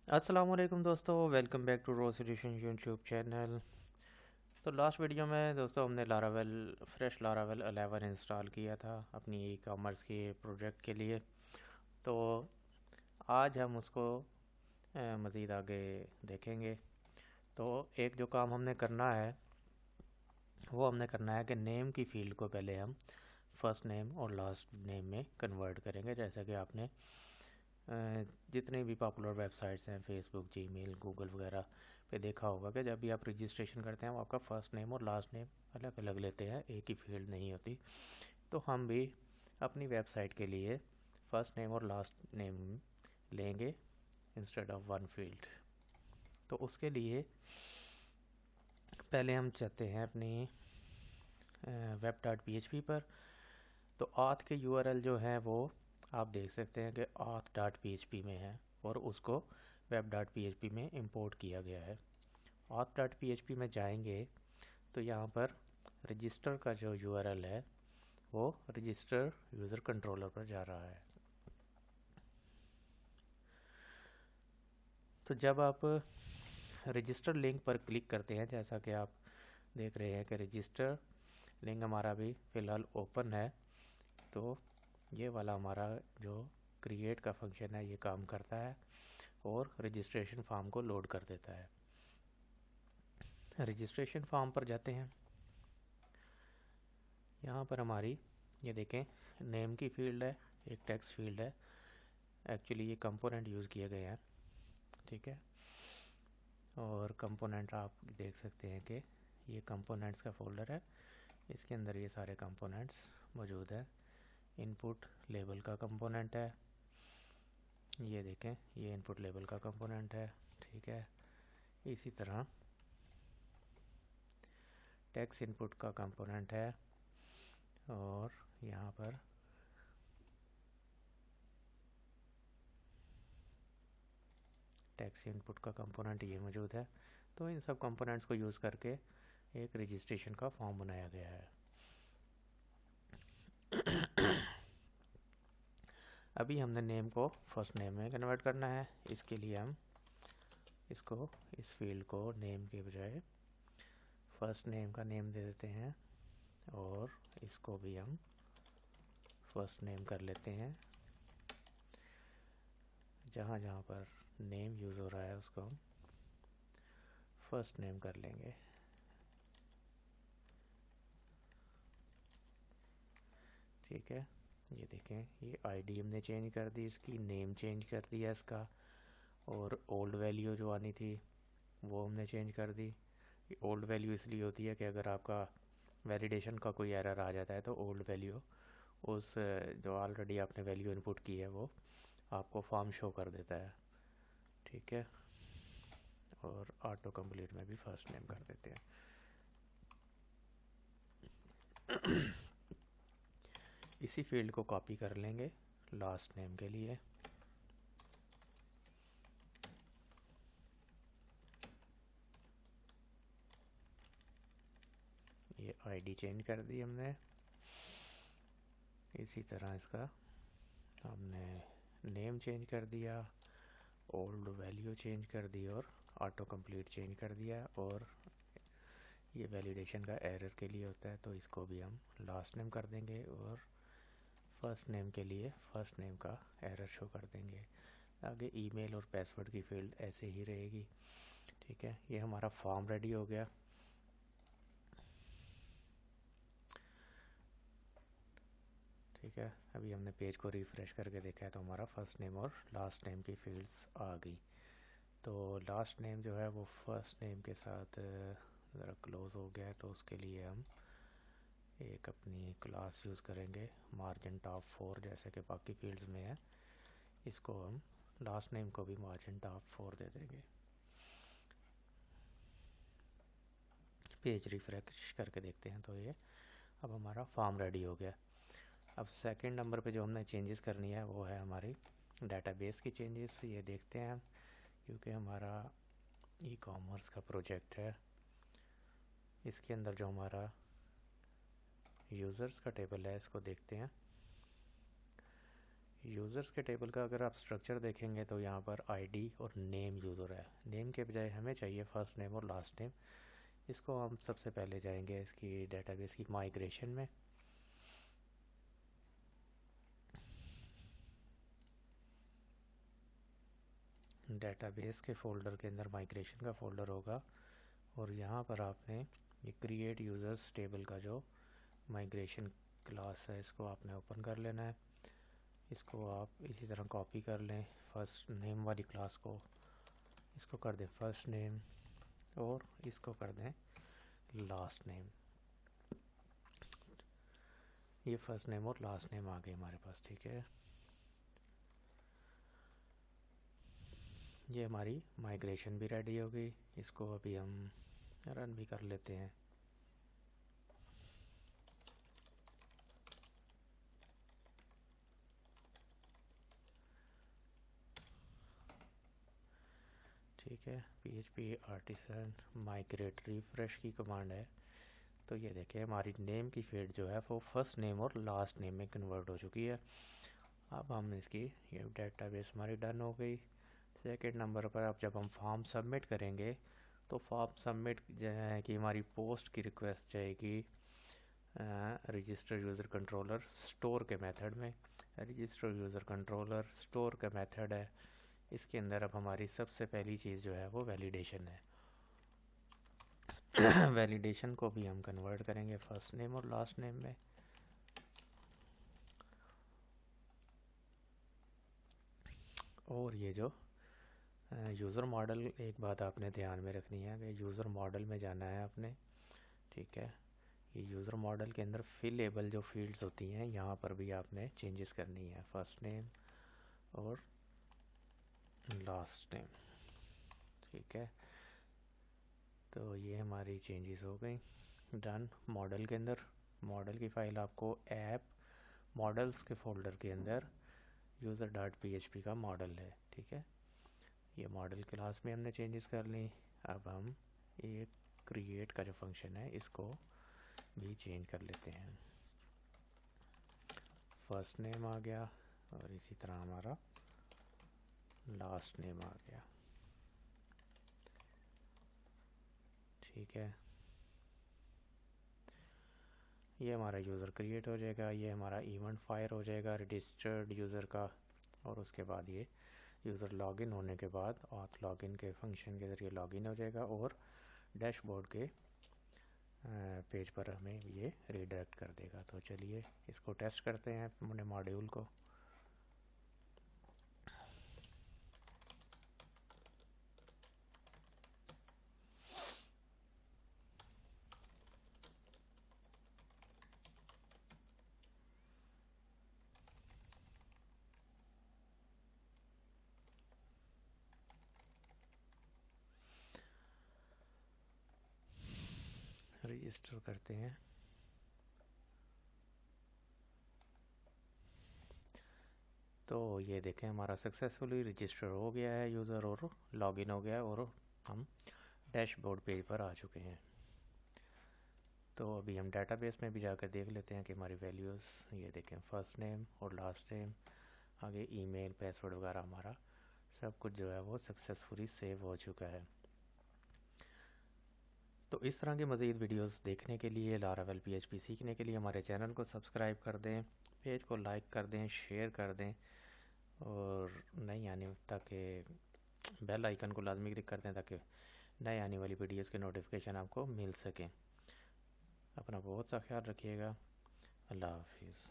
अस्सलाम वालेकुम दोस्तों, welcome back to row solution YouTube channel. तो लास्ट वीडियो में दोस्तों हमने लारावेल फ्रेश लारावेल 11 इंस्टॉल किया था अपनी ई कॉमर्स के प्रोजेक्ट के लिए। तो आज हम उसको मज़ीद आगे देखेंगे। तो एक जो काम हमने करना है वो हमने करना है कि नेम की फ़ील्ड को पहले हम फर्स्ट नेम और लास्ट नेम में कन्वर्ट करेंगे। जैसा कि आपने जितने भी पॉपुलर वेबसाइट्स हैं, फेसबुक, जीमेल, गूगल वगैरह पे देखा होगा कि जब भी आप रजिस्ट्रेशन करते हैं वो आपका फ़र्स्ट नेम और लास्ट नेम अलग अलग लेते हैं, एक ही फील्ड नहीं होती। तो हम भी अपनी वेबसाइट के लिए फ़र्स्ट नेम और लास्ट नेम लेंगे इंस्टेड ऑफ वन फील्ड। तो उसके लिए पहले हम चाहते हैं अपनी web dot P H P पर। तो आथ के यूआरएल जो हैं वो आप देख सकते हैं कि आथ डॉट पी एच पी में है और उसको web dot P H P में इंपोर्ट किया गया है। आथ डॉट पी एच पी में जाएंगे तो यहाँ पर रजिस्टर का जो यूआरएल है वो रजिस्टर यूज़र कंट्रोलर पर जा रहा है। तो जब आप रजिस्टर लिंक पर क्लिक करते हैं, जैसा कि आप देख रहे हैं कि रजिस्टर लिंक हमारा भी फ़िलहाल ओपन है, तो ये वाला हमारा जो क्रिएट का फंक्शन है ये काम करता है और रजिस्ट्रेशन फॉर्म को लोड कर देता है। रजिस्ट्रेशन फॉर्म पर जाते हैं। यहाँ पर हमारी ये देखें नेम की फ़ील्ड है, एक टेक्स्ट फील्ड है। एक्चुअली ये कंपोनेंट यूज़ किए गए हैं, ठीक है। और कंपोनेंट आप देख सकते हैं कि ये कंपोनेंट्स का फोल्डर है, इसके अंदर ये सारे कंपोनेंट्स मौजूद है। इनपुट लेबल का कंपोनेंट है, ये देखें ये इनपुट लेबल का कंपोनेंट है, ठीक है। इसी तरह टेक्स्ट इनपुट का कंपोनेंट है और यहाँ पर टेक्स्ट इनपुट का कंपोनेंट ये मौजूद है। तो इन सब कंपोनेंट्स को यूज़ करके एक रजिस्ट्रेशन का फॉर्म बनाया गया है। अभी हमने नेम को फर्स्ट नेम में कन्वर्ट करना है। इसके लिए हम इसको इस फील्ड को नेम के बजाय फर्स्ट नेम का नेम दे देते हैं और इसको भी हम फर्स्ट नेम कर लेते हैं। जहाँ जहाँ पर नेम यूज़ हो रहा है उसको हम फर्स्ट नेम कर लेंगे, ठीक है। ये देखें ये आईडी हमने चेंज कर दी, इसकी नेम चेंज कर दिया इसका, और ओल्ड वैल्यू जो आनी थी वो हमने चेंज कर दी। ये ओल्ड वैल्यू इसलिए होती है कि अगर आपका वैलिडेशन का कोई एरर आ जाता है तो ओल्ड वैल्यू उस जो ऑलरेडी आपने वैल्यू इनपुट की है वो आपको फॉर्म शो कर देता है, ठीक है। और ऑटो कंप्लीट में भी फर्स्ट नेम कर देते हैं। इसी फील्ड को कॉपी कर लेंगे लास्ट नेम के लिए। ये आईडी चेंज कर दी हमने। इसी तरह इसका हमने नेम चेंज कर दिया, ओल्ड वैल्यू चेंज कर दी और ऑटो कंप्लीट चेंज कर दिया। और ये वैलिडेशन का एरर के लिए होता है, तो इसको भी हम लास्ट नेम कर देंगे और फर्स्ट नेम के लिए फर्स्ट नेम का एरर शो कर देंगे। आगे ईमेल और पासवर्ड की फील्ड ऐसे ही रहेगी, ठीक है। ये हमारा फॉर्म रेडी हो गया। ठीक है, अभी हमने पेज को रिफ़्रेश करके देखा है तो हमारा फर्स्ट नेम और लास्ट नेम की फील्ड्स आ गई। तो लास्ट नेम जो है वो फर्स्ट नेम के साथ ज़रा क्लोज़ हो गया है, तो उसके लिए हम एक अपनी क्लास यूज़ करेंगे मार्जिन टॉप 4, जैसे कि बाकी फील्ड्स में है। इसको हम लास्ट नेम को भी मार्जिन टॉप 4 दे देंगे। पेज रिफ्रेश करके देखते हैं तो ये अब हमारा फॉर्म रेडी हो गया। अब सेकंड नंबर पे जो हमने चेंजेस करनी है वो है हमारी डेटाबेस की चेंजेस। ये देखते हैं क्योंकि हमारा ई कॉमर्स का प्रोजेक्ट है, इसके अंदर जो हमारा यूज़र्स का टेबल है इसको देखते हैं। यूज़र्स के टेबल का अगर आप स्ट्रक्चर देखेंगे तो यहाँ पर आईडी और नेम यूज़र है। नेम के बजाय हमें चाहिए फर्स्ट नेम और लास्ट नेम। इसको हम सबसे पहले जाएंगे इसकी डेटाबेस की माइग्रेशन में। डेटाबेस के फ़ोल्डर के अंदर माइग्रेशन का फ़ोल्डर होगा और यहाँ पर आपने ये क्रिएट यूज़र्स टेबल का जो माइग्रेशन क्लास है इसको आपने ओपन कर लेना है। इसको आप इसी तरह कॉपी कर लें। फर्स्ट नेम वाली क्लास को इसको कर दें फर्स्ट नेम और इसको कर दें लास्ट नेम। ये फर्स्ट नेम और लास्ट नेम आ गए हमारे पास, ठीक है। ये हमारी माइग्रेशन भी रेडी हो गई। इसको अभी हम रन भी कर लेते हैं। ठीक है, PHP आर्टिसन माइग्रेट रिफ्रेश की कमांड है। तो ये देखें हमारी नेम की फील्ड जो है वो फर्स्ट नेम और लास्ट नेम में कन्वर्ट हो चुकी है। अब हम इसकी ये डेटाबेस हमारी डन हो गई। सेकंड नंबर पर अब जब हम फॉर्म सबमिट करेंगे तो फॉर्म सबमिट जो है कि हमारी पोस्ट की रिक्वेस्ट जाएगी रजिस्टर यूज़र कंट्रोलर स्टोर के मेथड में। रजिस्टर यूज़र कंट्रोलर स्टोर का मेथड है। इसके अंदर अब हमारी सबसे पहली चीज़ जो है वो वैलिडेशन है। वैलिडेशन को भी हम कन्वर्ट करेंगे फर्स्ट नेम और लास्ट नेम में। और ये जो यूज़र मॉडल, एक बात आपने ध्यान में रखनी है कि यूज़र मॉडल में जाना है आपने, ठीक है। ये यूज़र मॉडल के अंदर फिलेबल जो फील्ड्स होती हैं यहाँ पर भी आपने चेंजेस करनी है, फर्स्ट नेम और लास्ट नेम, ठीक है। तो ये हमारी चेंजेस हो गई। डन। मॉडल के अंदर मॉडल की फ़ाइल आपको ऐप मॉडल्स के फोल्डर के अंदर user.php का मॉडल है, ठीक है। ये मॉडल क्लास में हमने चेंजेस कर ली। अब हम ये क्रिएट का जो फंक्शन है इसको भी चेंज कर लेते हैं। फर्स्ट नेम आ गया और इसी तरह हमारा लास्ट नेम आ गया, ठीक है। ये हमारा यूज़र क्रिएट हो जाएगा। ये हमारा इवेंट फायर हो जाएगा रजिस्टर्ड यूज़र का। और उसके बाद ये यूज़र लॉगिन होने के बाद ऑथ लॉगिन के फंक्शन के ज़रिए लॉगिन हो जाएगा और डैशबोर्ड के पेज पर हमें ये रिडायरेक्ट कर देगा। तो चलिए इसको टेस्ट करते हैं अपने मॉड्यूल को। रजिस्टर करते हैं। तो ये देखें हमारा सक्सेसफुली रजिस्टर हो गया है यूज़र और लॉगिन हो गया और हम डैशबोर्ड पेज पर आ चुके हैं। तो अभी हम डेटाबेस में भी जाकर देख लेते हैं कि हमारी वैल्यूज़, ये देखें फर्स्ट नेम और लास्ट नेम, आगे ईमेल पासवर्ड वगैरह हमारा सब कुछ जो है वो सक्सेसफुली सेव हो चुका है। तो इस तरह के मज़ीद वीडियोस देखने के लिए, लारावेल PHP सीखने के लिए हमारे चैनल को सब्सक्राइब कर दें, पेज को लाइक कर दें, शेयर कर दें और नई आने ताकि बेल आइकन को लाजमी क्लिक कर दें ताकि नए आने वाली वीडियोस के नोटिफिकेशन आपको मिल सकें। अपना बहुत सा ख्याल रखिएगा। अल्लाह हाफिज़।